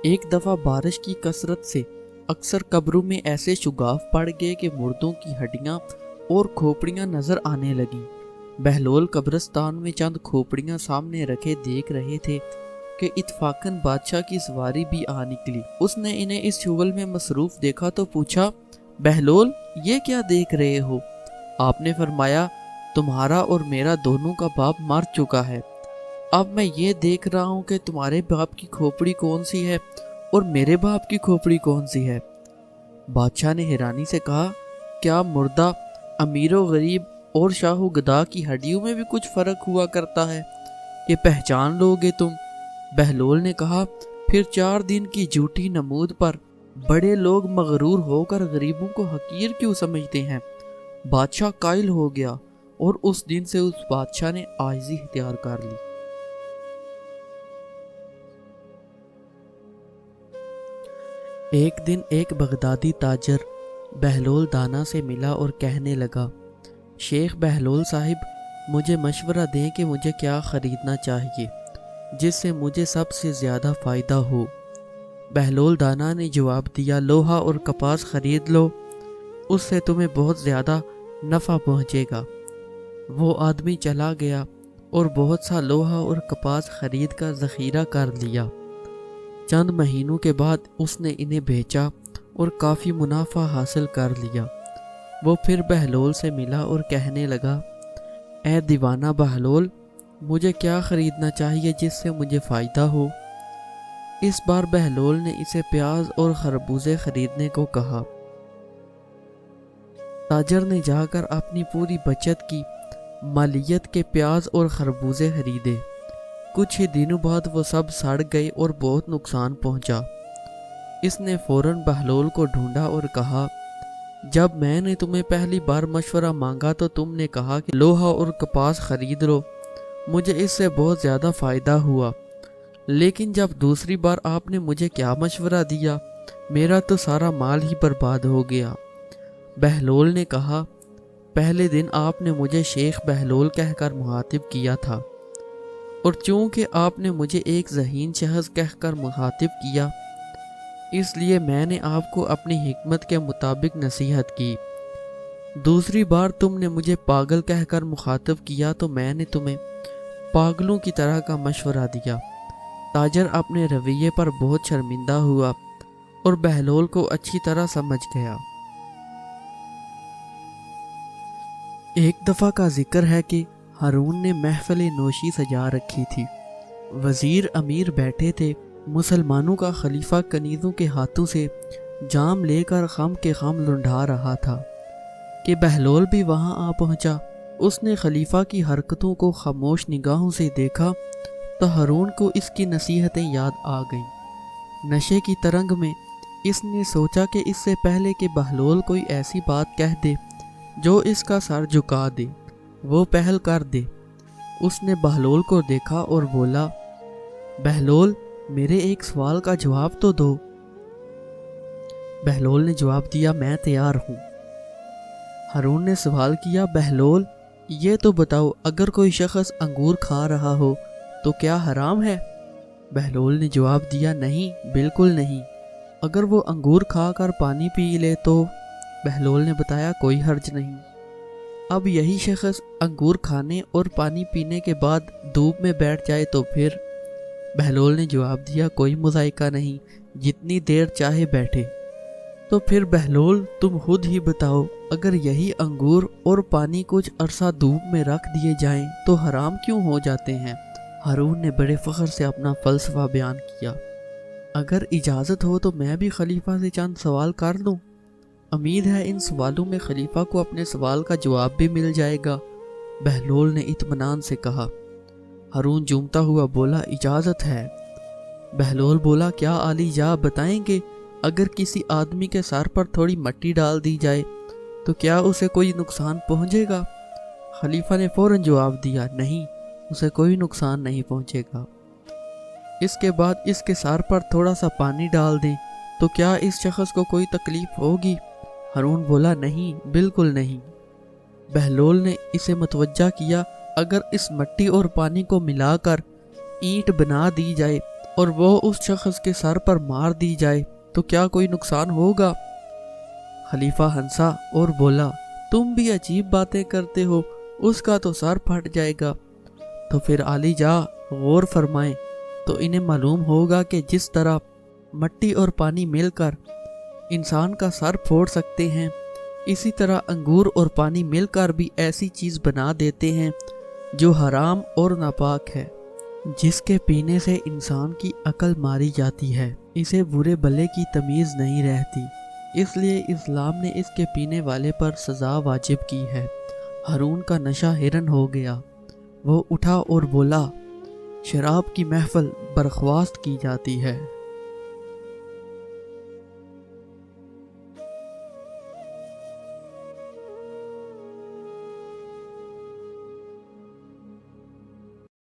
ایک دفعہ بارش کی کثرت سے اکثر قبروں میں ایسے شگاف پڑ گئے کہ مردوں کی ہڈیاں اور کھوپڑیاں نظر آنے لگیں۔ بہلول قبرستان میں چند کھوپڑیاں سامنے رکھے دیکھ رہے تھے کہ اتفاقاً بادشاہ کی سواری بھی آ نکلی۔ اس نے انہیں اس شغل میں مصروف دیکھا تو پوچھا، بہلول یہ کیا دیکھ رہے ہو؟ آپ نے فرمایا، تمہارا اور میرا دونوں کا باپ مر چکا ہے۔ اب میں یہ دیکھ رہا ہوں کہ تمہارے باپ کی کھوپڑی کون سی ہے اور میرے باپ کی کھوپڑی کون سی ہے۔ بادشاہ نے حیرانی سے کہا، کیا مردہ، امیر و غریب اور شاہ و گدا کی ہڈیوں میں بھی کچھ فرق ہوا کرتا ہے؟ یہ پہچان لو گے تم؟ بہلول نے کہا، پھر 4 دن کی جھوٹی نمود پر بڑے لوگ مغرور ہو کر غریبوں کو حقیر کیوں سمجھتے ہیں؟ بادشاہ قائل ہو گیا اور اس دن سے اس بادشاہ نے عاجزی اختیار کر لی۔ ایک دن ایک بغدادی تاجر بہلول دانا سے ملا اور کہنے لگا، شیخ بہلول صاحب، مجھے مشورہ دیں کہ مجھے کیا خریدنا چاہیے جس سے مجھے سب سے زیادہ فائدہ ہو۔ بہلول دانا نے جواب دیا، لوہا اور کپاس خرید لو، اس سے تمہیں بہت زیادہ نفع پہنچے گا۔ وہ آدمی چلا گیا اور بہت سا لوہا اور کپاس خرید کر ذخیرہ کر لیا۔ چند مہینوں کے بعد اس نے انہیں بیچا اور کافی منافع حاصل کر لیا۔ وہ پھر بہلول سے ملا اور کہنے لگا، اے دیوانہ بہلول، مجھے کیا خریدنا چاہیے جس سے مجھے فائدہ ہو؟ اس بار بہلول نے اسے پیاز اور خربوزے خریدنے کو کہا۔ تاجر نے جا کر اپنی پوری بچت کی مالیت کے پیاز اور خربوزے خریدے۔ کچھ ہی دنوں بعد وہ سب سڑ گئے اور بہت نقصان پہنچا۔ اس نے فوراً بہلول کو ڈھونڈا اور کہا، جب میں نے تمہیں پہلی بار مشورہ مانگا تو تم نے کہا کہ لوہا اور کپاس خرید لو، مجھے اس سے بہت زیادہ فائدہ ہوا، لیکن جب دوسری بار آپ نے مجھے کیا مشورہ دیا، میرا تو سارا مال ہی برباد ہو گیا۔ بہلول نے کہا، پہلے دن آپ نے مجھے شیخ بہلول کہہ کر مخاطب کیا تھا، اور چونکہ آپ نے مجھے ایک ذہین شخص کہہ کر مخاطب کیا، اس لیے میں نے آپ کو اپنی حکمت کے مطابق نصیحت کی۔ دوسری بار تم نے مجھے پاگل کہہ کر مخاطب کیا تو میں نے تمہیں پاگلوں کی طرح کا مشورہ دیا۔ تاجر اپنے رویے پر بہت شرمندہ ہوا اور بہلول کو اچھی طرح سمجھ گیا۔ ایک دفعہ کا ذکر ہے کہ ہارون نے محفل نوشی سجا رکھی تھی۔ وزیر امیر بیٹھے تھے۔ مسلمانوں کا خلیفہ کنیزوں کے ہاتھوں سے جام لے کر خم کے خم لنڈھا رہا تھا کہ بہلول بھی وہاں آ پہنچا۔ اس نے خلیفہ کی حرکتوں کو خاموش نگاہوں سے دیکھا تو ہارون کو اس کی نصیحتیں یاد آ گئیں۔ نشے کی ترنگ میں اس نے سوچا کہ اس سے پہلے کہ بہلول کوئی ایسی بات کہہ دے جو اس کا سر جھکا دے، وہ پہل کر دے۔ اس نے بہلول کو دیکھا اور بولا، بہلول، میرے ایک سوال کا جواب تو دو۔ بہلول نے جواب دیا، میں تیار ہوں۔ ہارون نے سوال کیا، بہلول، یہ تو بتاؤ، اگر کوئی شخص انگور کھا رہا ہو تو کیا حرام ہے؟ بہلول نے جواب دیا، نہیں، بالکل نہیں۔ اگر وہ انگور کھا کر پانی پی لے تو؟ بہلول نے بتایا، کوئی حرج نہیں۔ اب یہی شخص انگور کھانے اور پانی پینے کے بعد دھوپ میں بیٹھ جائے تو پھر؟ بہلول نے جواب دیا، کوئی مذائقہ نہیں، جتنی دیر چاہے بیٹھے۔ تو پھر بہلول، تم خود ہی بتاؤ، اگر یہی انگور اور پانی کچھ عرصہ دھوپ میں رکھ دیے جائیں تو حرام کیوں ہو جاتے ہیں؟ ہارون نے بڑے فخر سے اپنا فلسفہ بیان کیا۔ اگر اجازت ہو تو میں بھی خلیفہ سے چند سوال کر لوں؟ امید ہے ان سوالوں میں خلیفہ کو اپنے سوال کا جواب بھی مل جائے گا۔ بہلول نے اطمینان سے کہا۔ ہارون جھومتا ہوا بولا، اجازت ہے۔ بہلول بولا، کیا عالی جناب بتائیں گے، اگر کسی آدمی کے سر پر تھوڑی مٹی ڈال دی جائے تو کیا اسے کوئی نقصان پہنچے گا؟ خلیفہ نے فوراً جواب دیا، نہیں، اسے کوئی نقصان نہیں پہنچے گا۔ اس کے بعد اس کے سر پر تھوڑا سا پانی ڈال دیں تو کیا اس شخص کو کوئی تکلیف ہوگی؟ ہارون بولا، نہیں، بالکل نہیں۔ بہلول نے اسے متوجہ کیا، اگر اس مٹی اور پانی کو ملا کر اینٹ بنا دی جائے اور وہ اس شخص کے سر پر مار دی جائے تو کیا کوئی نقصان ہوگا؟ خلیفہ ہنسا اور بولا، تم بھی عجیب باتیں کرتے ہو، اس کا تو سر پھٹ جائے گا۔ تو پھر علی جا غور فرمائیں تو انہیں معلوم ہوگا کہ جس طرح مٹی اور پانی مل کر انسان کا سر پھوڑ سکتے ہیں، اسی طرح انگور اور پانی مل کر بھی ایسی چیز بنا دیتے ہیں جو حرام اور ناپاک ہے، جس کے پینے سے انسان کی عقل ماری جاتی ہے، اسے برے بھلے کی تمیز نہیں رہتی، اس لیے اسلام نے اس کے پینے والے پر سزا واجب کی ہے۔ ہارون کا نشہ ہرن ہو گیا، وہ اٹھا اور بولا، شراب کی محفل برخواست کی جاتی ہے۔